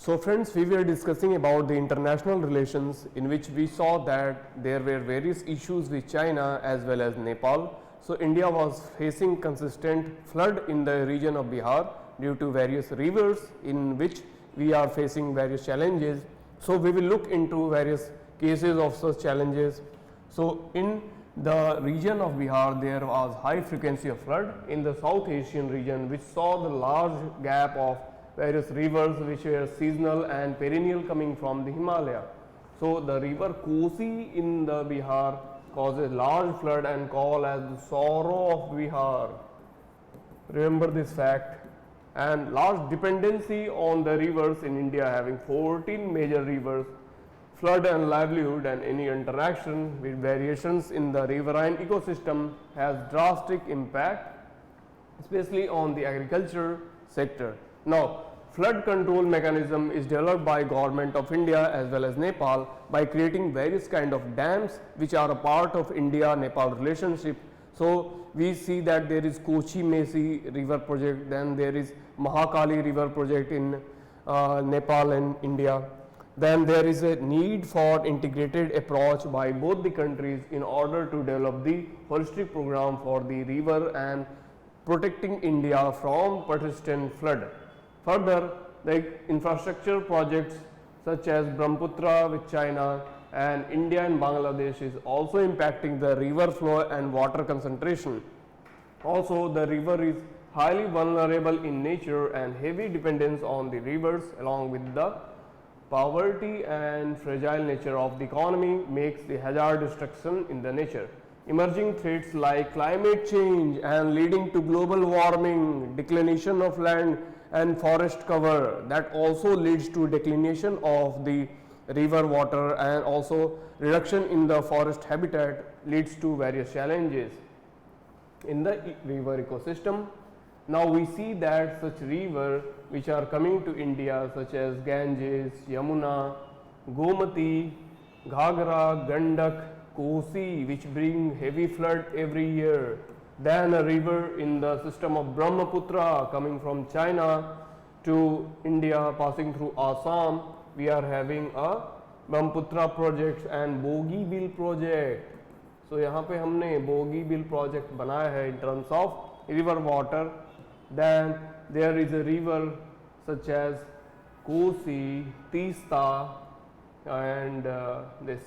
So friends, we were discussing about the international relations, in which we saw that there were various issues with China as well as Nepal. So India was facing consistent flood in the region of Bihar due to various rivers, in which we are facing various challenges. So we will look into various cases of such challenges. So in the region of Bihar, there was high frequency of flood in the South Asian region, which saw the large gap of various rivers which were seasonal and perennial coming from the Himalaya. So the river Kosi in the Bihar causes large flood and called as the sorrow of Bihar. Remember this fact. And large dependency on the rivers in India, having 14 major rivers, flood and livelihood and any interaction with variations in the riverine ecosystem has drastic impact, especially on the agriculture sector. Now, flood control mechanism is developed by Government of India as well as Nepal by creating various kind of dams which are a part of India-Nepal relationship. So we see that there is Kochi Mesi river project, then there is Mahakali river project in Nepal and India. Then there is a need for integrated approach by both the countries in order to develop the holistic program for the river and protecting India from persistent flood. Further, the infrastructure projects such as Brahmaputra with China and India and Bangladesh is also impacting the river flow and water concentration. Also, the river is highly vulnerable in nature and heavy dependence on the rivers along with the poverty and fragile nature of the economy makes the hazard destruction in the nature. Emerging threats like climate change and leading to global warming, declination of land and forest cover, that also leads to declination of the river water, and also reduction in the forest habitat leads to various challenges in the river ecosystem. Now we see that such rivers which are coming to India such as Ganges, Yamuna, Gomati, Ghagra, Gandak, Kosi, which bring heavy flood every year. Then a river in the system of Brahmaputra coming from China to India passing through Assam. We are having a Brahmaputra project and Bogeybill project. So यहाँ पे हमने Bogeybill project बनाया है in terms of river water. Then there is a river such as Kosi, Tista and this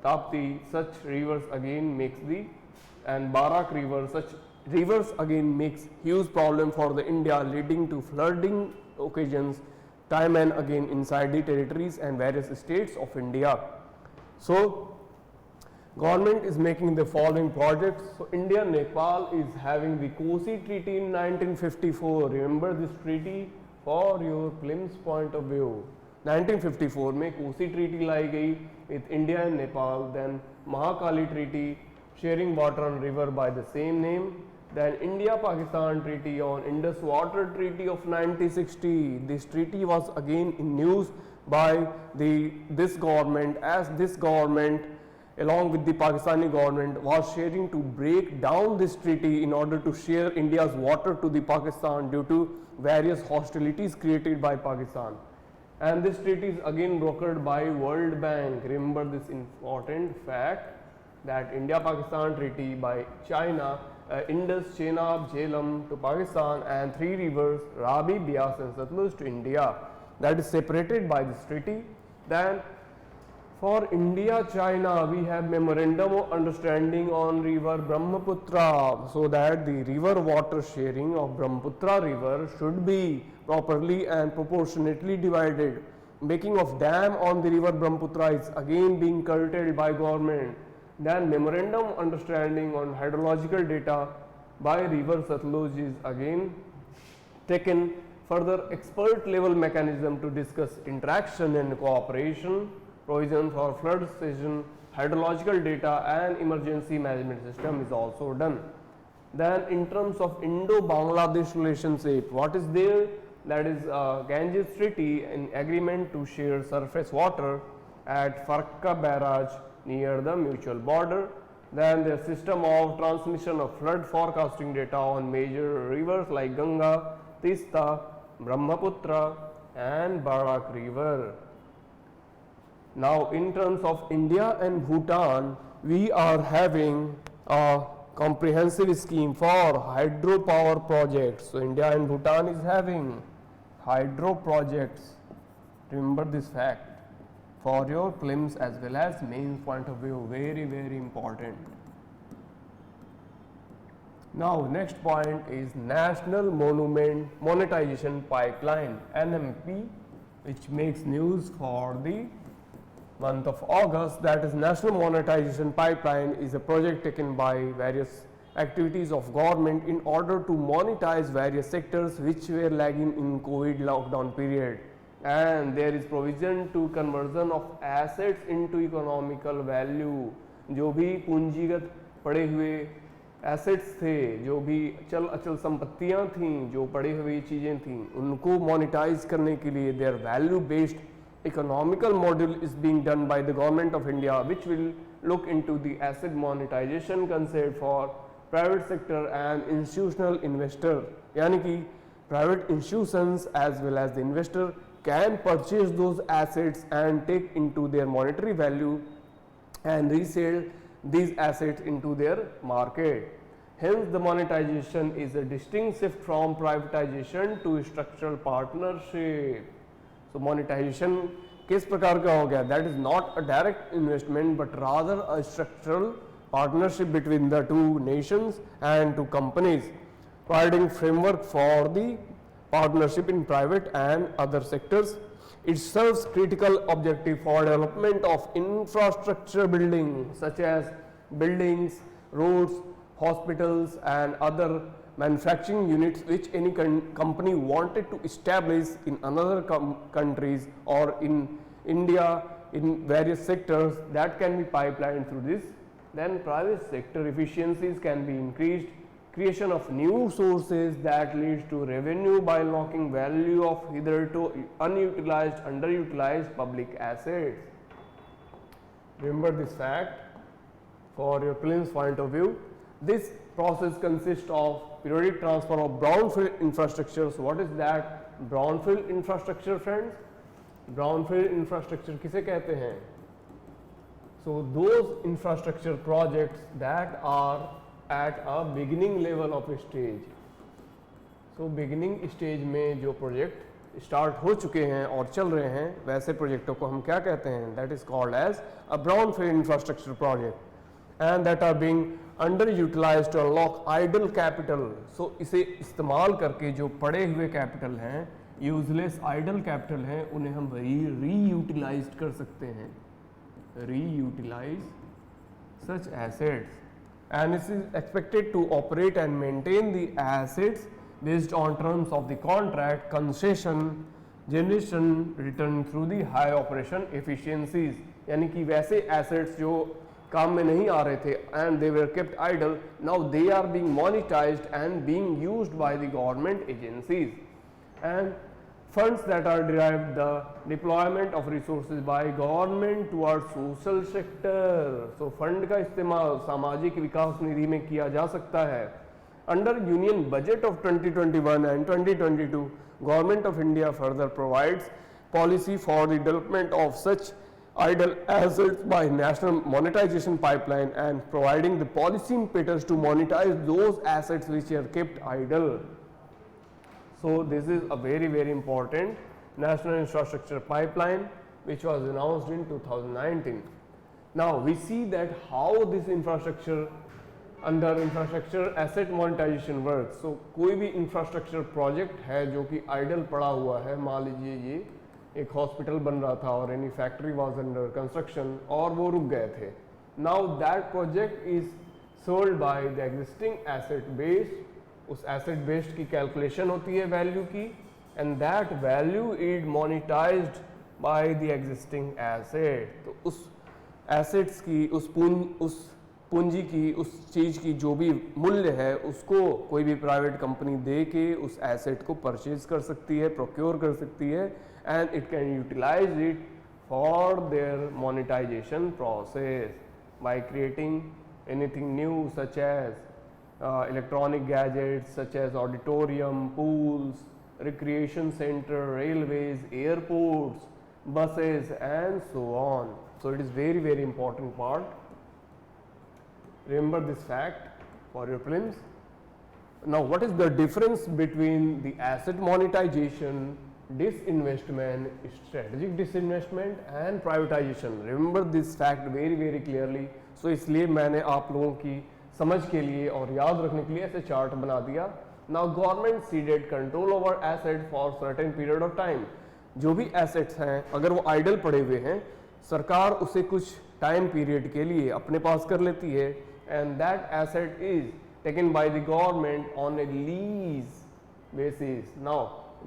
Tapti. Such rivers again makes the, and Barak river, such rivers again makes huge problem for the India, leading to flooding occasions time and again inside the territories and various states of India. So government is making the following projects. So India and Nepal is having the Kosi Treaty in 1954. Remember this treaty for your prelims point of view. 1954 में Kosi treaty लाई गई with India and Nepal. Then Mahakali Treaty, sharing water on river by the same name. Then India-Pakistan Treaty on Indus Water Treaty of 1960. This treaty was again in news by this government, as this government along with the Pakistani government was sharing to break down this treaty in order to share India's water to the Pakistan due to various hostilities created by Pakistan. And this treaty is again brokered by World Bank. Remember this important fact that India-Pakistan Treaty by China, Indus, Chenab, Jhelum to Pakistan, and three rivers Ravi, Beas and Satluj to India, that is separated by this treaty. Then for India, China, we have memorandum of understanding on river Brahmaputra, so that the river water sharing of Brahmaputra river should be properly and proportionately divided. Making of dam on the river Brahmaputra is again being curtailed by government. Then memorandum of understanding on hydrological data by river Satluj is again taken. Further expert level mechanism to discuss interaction and cooperation, provision for flood season, hydrological data and emergency management system is also done. Then in terms of Indo-Bangladesh relationship, what is there? That is Ganges Treaty, an agreement to share surface water at Farka barrage near the mutual border. Then the system of transmission of flood forecasting data on major rivers like Ganga, Tista, Brahmaputra, and Barak River. Now in terms of India and Bhutan, we are having a comprehensive scheme for hydropower projects. So India and Bhutan is having hydro projects. Remember this fact for your prelims as well as mains point of view, very important. Now next point is National Monument Monetization Pipeline NMP, which makes news for the month of August. That is, National Monetization Pipeline is a project taken by various activities of government in order to monetize various sectors which were lagging in COVID lockdown period, and there is provision to conversion of assets into economical value. जो भी पूंजीगत पड़े हुए assets थे, जो भी चल अचल संपत्तियां थीं, जो पड़ी हुई चीज़ें थीं, उनको मोनेटाइज करने के लिए their value based economical model is being done by the government of India, which will look into the asset monetization concept for private sector and institutional investor. यानी कि private institutions as well as the investor can purchase those assets and take into their monetary value and resell these assets into their market. Hence the monetization is a distinct shift from privatization to structural partnership. So monetization किस प्रकार का हो गया? That is not a direct investment but rather a structural partnership between the two nations and two companies, providing framework for the partnership in private and other sectors. It serves critical objective for development of infrastructure building such as buildings, roads, hospitals and other manufacturing units which any company wanted to establish in another countries or in India in various sectors, that can be pipelined through this. Then private sector efficiencies can be increased, creation of new sources that leads to revenue by unlocking value of hitherto unutilized, underutilized public assets. Remember this fact for your prelims point of view. This process consists of periodic transfer of brownfield infrastructure. So what is that brownfield infrastructure, friends? Brownfield infrastructure किसे कहते हैं? So those infrastructure projects that are at a beginning level of a stage. So beginning stage में जो project start हो चुके हैं और चल रहे हैं, वैसे प्रोजेक्टों को हम क्या कहते हैं? That is called as a brownfield infrastructure project, and that are being underutilized to unlock idle capital. So इसे इस्तेमाल करके जो पड़े हुए कैपिटल हैं, यूजलेस आइडल कैपिटल हैं, उन्हें हम रीयूटिलाइज कर सकते हैं. रीयूटिलाइज such assets, and it is expected to operate and maintain the assets based on terms of the contract, concession, generation return through the high operation efficiencies. यानी कि वैसे assets जो काम में नहीं आ रहे थे and they were kept idle, now they are being monetized and being used by the government agencies, and funds that are derived the deployment of resources by government towards social sector. So fund का इस्तेमाल सामाजिक विकास निधि में किया जा सकता है. Under Union Budget of 2021 and 2022, Government of India further provides policy for the development of such idle assets by National Monetization Pipeline and providing the policy impetus to monetize those assets which are kept idle. So this is a very important national infrastructure pipeline which was announced in 2019. Now we see that how this infrastructure under infrastructure asset monetization works. So कोई भी infrastructure project है जो कि idle पड़ा हुआ है, मान लीजिए ये एक हॉस्पिटल बन रहा था और any factory was under construction और वो रुक गए थे. Now that project is sold by the existing asset base. उस एसेट बेस्ड की कैलकुलेशन होती है वैल्यू की, and that value is monetised by the existing asset. तो उस एसेट्स की उस पूंजी की उस चीज़ की जो भी मूल्य है उसको कोई भी प्राइवेट कंपनी दे के उस एसेट को परचेज कर सकती है, प्रोक्योर कर सकती है, and it can utilize it for their monetization process by creating anything new such as electronic gadgets such as auditorium, pools, recreation center, railways, airports, buses and so on. So it is very important part. Remember this fact for your prelims. Now what is the difference between the asset monetization, disinvestment, strategic disinvestment and privatization? Remember this fact very clearly. So इसलिए मैंने आप लोगों की समझ के लिए और याद रखने के लिए ऐसे चार्ट बना दिया. Now government ceded control over asset for certain period of time. जो भी assets हैं अगर वो idle पड़े हुए हैं सरकार उसे कुछ टाइम पीरियड के लिए अपने पास कर लेती है and that asset is taken by the government on a lease basis. Now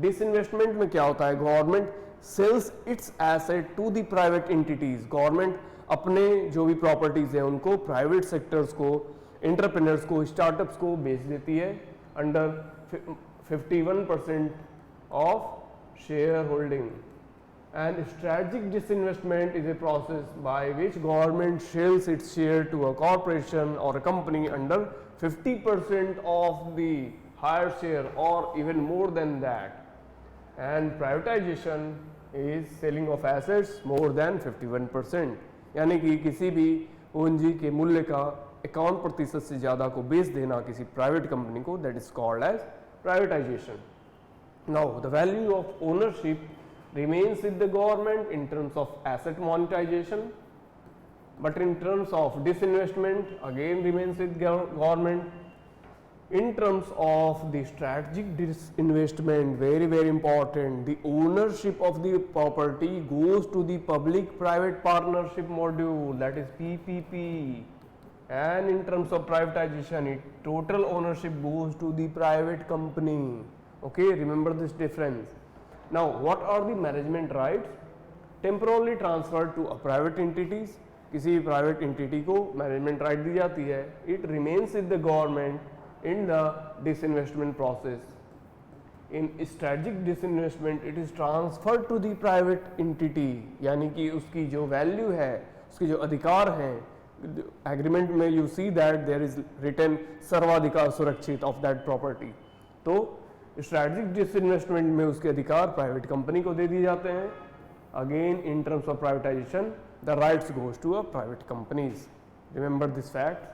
disinvestment में क्या होता है? Government sells its asset to the private entities. Government अपने जो भी प्रॉपर्टीज हैं उनको प्राइवेट सेक्टर्स को, एंटरप्रेन्योर्स को, स्टार्टअप्स को बेच देती है under 51% of share holding. And strategic disinvestment is a process by which government sells its share to a corporation or a company under 50% of the higher share or even more than that. And privatization is selling of assets more than 51%. यानी कि किसी भी पूंजी के मूल्य का 51% से ज़्यादा को बेच देना किसी प्राइवेट कंपनी को, that is called as privatization. Now the value of ownership remains with the government in terms of asset monetization, but in terms of disinvestment again remains with government. In terms of the strategic disinvestment, very important, the ownership of the property goes to the public private partnership module, that is PPP. And in terms of privatization, total ownership goes to the private company. Okay, remember this difference. Now what are the management rights? Temporarily transferred to a private entities. किसी private entity को management right दी जाती है. It remains with the government in the disinvestment process. In strategic disinvestment it is transferred to the private entity, यानी कि उसकी जो value है, उसके जो अधिकार हैं, एग्रीमेंट में you see that there is written सर्वाधिकार सुरक्षित of that property. तो strategic disinvestment में उसके अधिकार प्राइवेट कंपनी को दे दिए जाते हैं. Again in terms of privatization the rights goes to a private companies. Remember this fact.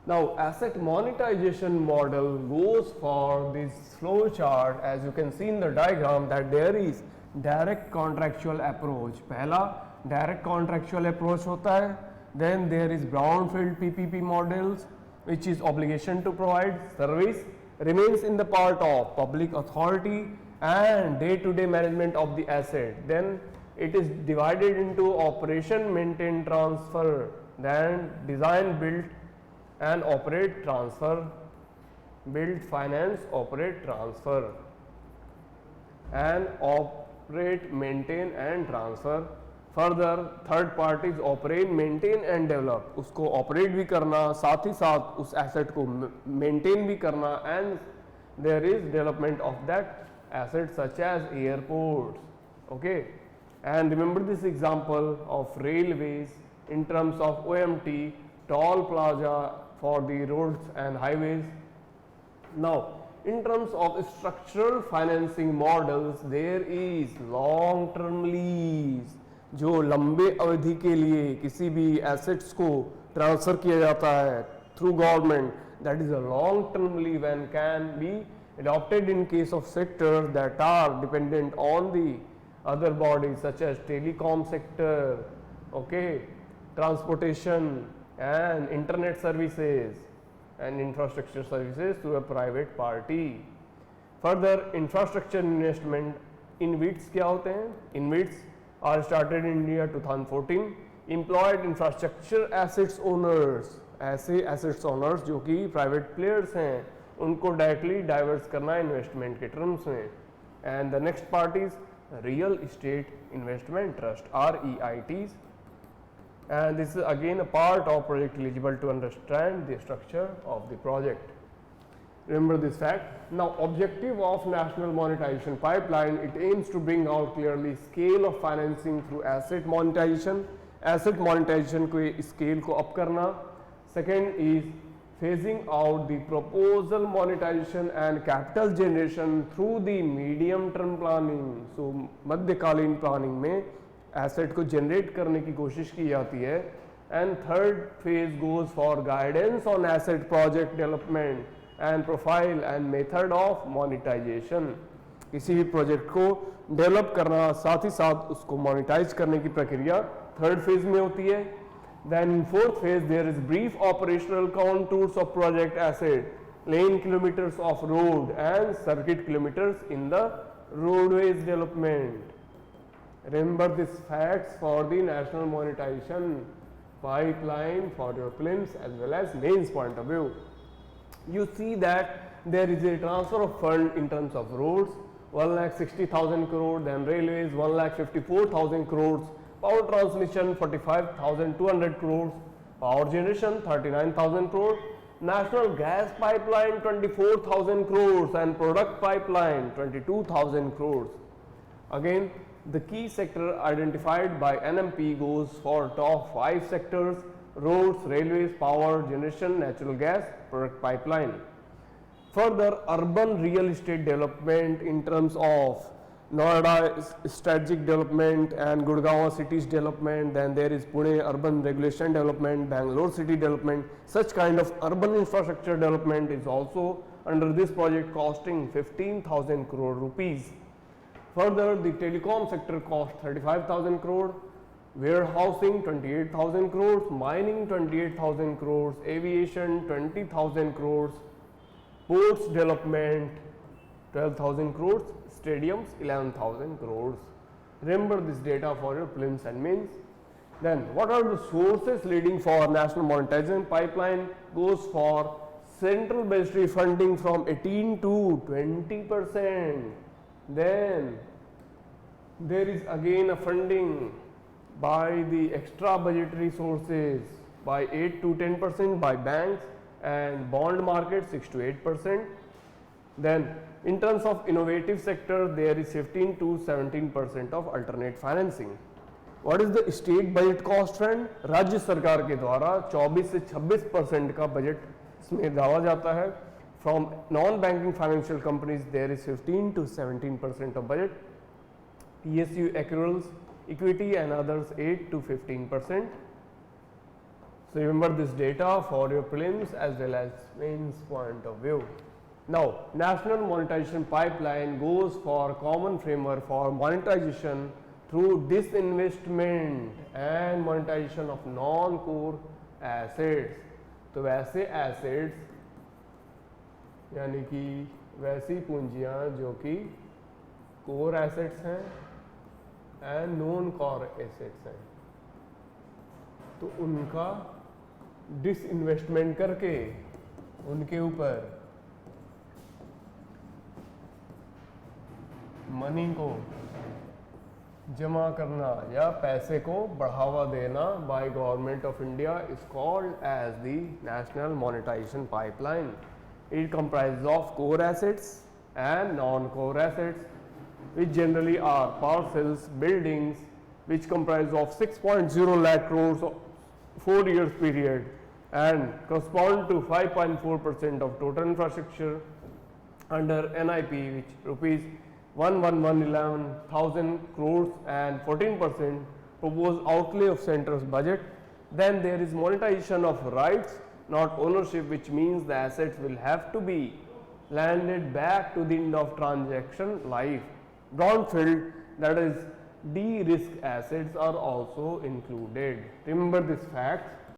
Now asset monetization model goes for this flow chart. As you can see in the diagram that there is direct contractual approach. पहला direct contractual approach होता है. Then there is brownfield PPP models which is obligation to provide service, remains in the part of public authority and day-to-day management of the asset. Then it is divided into operation, maintain, transfer, then design, build and operate, transfer, build, finance, operate, transfer and operate, maintain and transfer. Further third parties operate, maintain and develop. उसको operate भी करना, साथ ही साथ उस asset को maintain भी करना and there is development of that asset such as airports. Okay, and remember this example of railways in terms of OMT, toll plaza for the roads and highways. Now in terms of structural financing models there is long term lease, जो लंबे अवधि के लिए किसी भी assets को transfer किया जाता है through government, that is a long term lease and can be adopted in case of sectors that are dependent on the other bodies such as telecom sector, okay, transportation and internet services and infrastructure services to a private party. Further infrastructure investment InvITs क्या होते हैं? InvITs are started in India 2014. Employed infrastructure assets owners, ऐसे assets owners जो कि private players हैं उनको directly diverse करना investment के terms में. And the next part is real estate investment trust, REITs. And this is again a part of project eligible to understand the structure of the project. Remember this fact. Now objective of national monetization pipeline, it aims to bring out clearly scale of financing through asset monetization. Asset monetization को scale को up करना. Second is phasing out the proposal monetization and capital generation through the medium term planning. So मध्यकालीन planning में asset को generate करने की कोशिश की जाती है. And third phase goes for guidance on asset project development and profile and method of monetization. किसी भी प्रोजेक्ट को डेवलप करना, साथ ही साथ उसको मोनेटाइज करने की प्रक्रिया थर्ड फेज में होती है. Then in fourth phase there is brief operational contours of project asset, lane kilometers of road and circuit kilometers in the roadways development. Remember these facts for the national monetization pipeline for your prelims as well as mains point of view. You see that there is a transfer of fund in terms of roads 1,60,000 crore, then railways 1,54,000 crores, power transmission 45,200 crores, power generation 39,000 crores, national gas pipeline 24,000 crores and product pipeline 22,000 crores. Again, the key sector identified by NMP goes for top 5 sectors: roads, railways, power generation, natural gas, product pipeline. Further, urban real estate development in terms of Noida strategic development and Gurgaon cities development, then there is Pune urban regulation development, Bangalore city development. Such kind of urban infrastructure development is also under this project, costing 15,000 crore rupees. Further, the telecom sector cost 35,000 crore, warehousing 28,000 crores, mining 28,000 crores, aviation 20,000 crores, ports development 12,000 crores, stadiums 11,000 crores. Remember this data for your prelims and mains. Then what are the sources leading for national monetization pipeline? Goes for central budgetary funding from 18 to 20%. Then there is again a funding by the extra budgetary sources by 8 to 10% by banks and bond market 6 to 8%. Then in terms of innovative sector there is 15 to 17% of alternate financing. What is the state budget cost friend? राज्य सरकार के द्वारा 24 से 26% का budget इसमें डाला जाता है. From non-banking financial companies there is 15 to 17% of budget. PSU accruals, equity and others 8 to 15%. So remember this data for your prelims as well as mains point of view. Now, national monetization pipeline goes for common framework for monetization through disinvestment and monetization of non-core assets. तो वैसे assets यानी कि वैसी पूंजियां जो कि core assets हैं and non-core assets हैं, तो उनका डिसइन्वेस्टमेंट करके उनके ऊपर मनी को जमा करना या पैसे को बढ़ावा देना by government of India is called as the national monetisation pipeline. It comprises of core assets and non core assets which generally are parcels, buildings which comprise of 6.0 lakh crores of 4 years period and correspond to 5.4% of total infrastructure under NIP, which rupees 111,000 crores and 14% proposed outlay of centre's budget. Then there is monetization of rights, not ownership, which means the assets will have to be landed back to the end of transaction life. Brownfield, that is de-risk assets, are also included. Remember this fact.